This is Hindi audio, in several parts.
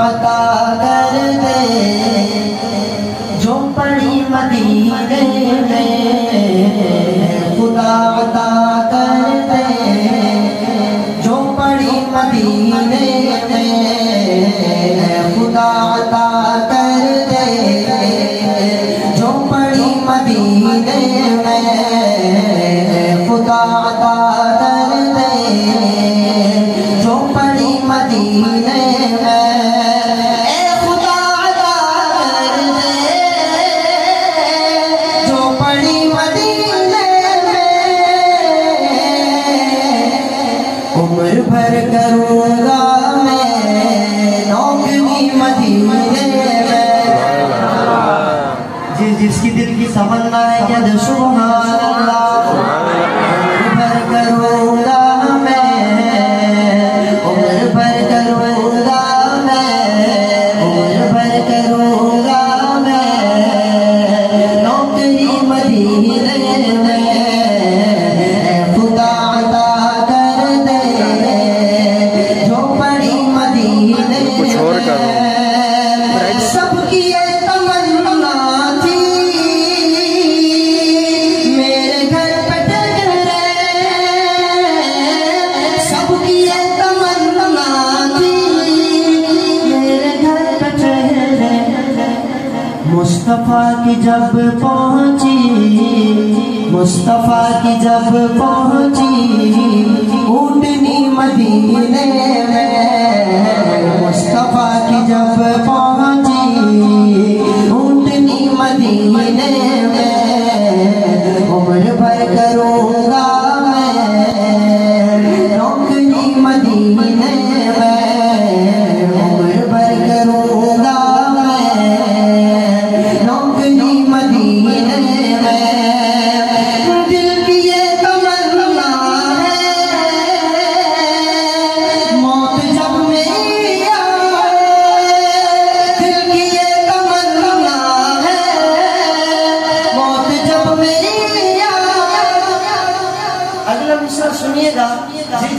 अता कर दे, जो पड़ी मदीने में खुदा अता कर दे, जो पड़ी मदीने में खुदा अता कर दे, जो पड़ी मदीने में खुदा अता कर दे, जो पड़ी मदीने में खुदा अता कर दे, जो पड़ी मदीने में उम्र भर करूँगा मैं नौकरी मदीने में। जिसकी दिल की तमन्ना है कहते सुभान अल्लाह। उम्र भर करूँगा मैं, उम्र भर करूँगा मैं, उम्र भर करूँगा मैं नौकरी मदीने में खुदा अता कर दे, जो पड़ी मदीने में। सबकी ये तमन्ना थी मेरे घर पे ठहरे, सबकी ये तमन्ना थी मेरे घर पे ठहरे। मुस्तफा की जब पहुंची, मुस्तफा की जब पहुंची ऊँटनी मदीने में, मुस्तफा की जब पहुंची ऊँटनी मदीने में उम्र भर करूँगा मैं नौकरी मदीने में, उम्र भर करूँगा मैं नौकरी मदीने में। दिल की ये तमन्ना है मौत जब मेरी आए, दिल की ये तमन्ना है मौत जब मेरी आए। अगला मिसरा सुनिएगा,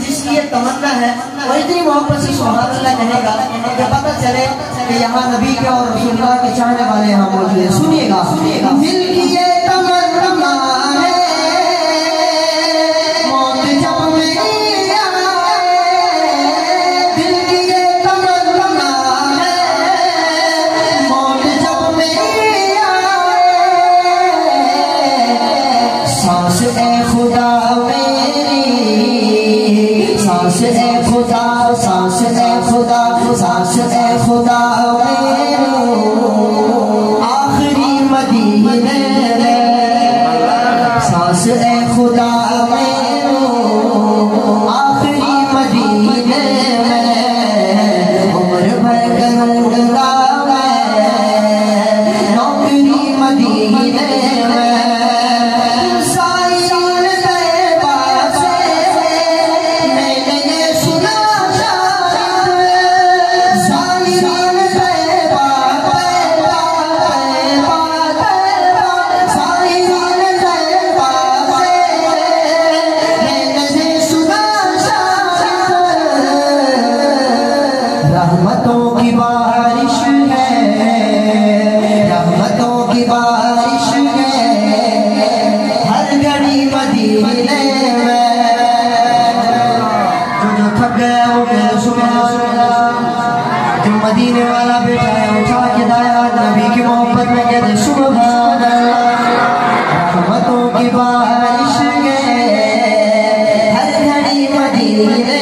जिसकी ये तमन्ना है वो इतनी मोहब्बत से सुभान अल्लाह कहेगा कि पता चले कि यहाँ नबी के और रसूलुल्लाह के चाहने वाले यहाँ मौजूद हैं। सुनिएगा, दिल की ये तमन्ना है मौत जब मेरी आए, दिल की ये तमन्ना है मौत जब मेरी आए। सांस ए खुदा मेरी, सांस ए खुदा, सांस ए खुदा, सांस ए खुदा मेरी आखिरी मदीने में, सांस ए खुदा मेरी आखिरी मदीने में उम्र भर करूँगा मैं नौकरी मदीने में। रहमतों की बारिश है, रहमतों की बारिश है हर घड़ी मदीने में। जो थक गया वो कहे सुभान अल्लाह, जो मदीने वाला बैठा है उठा के दाया नबी की मोहब्बत में कहते सुभान अल्लाह। रहमतों की बारिश है हर घड़ी मदीने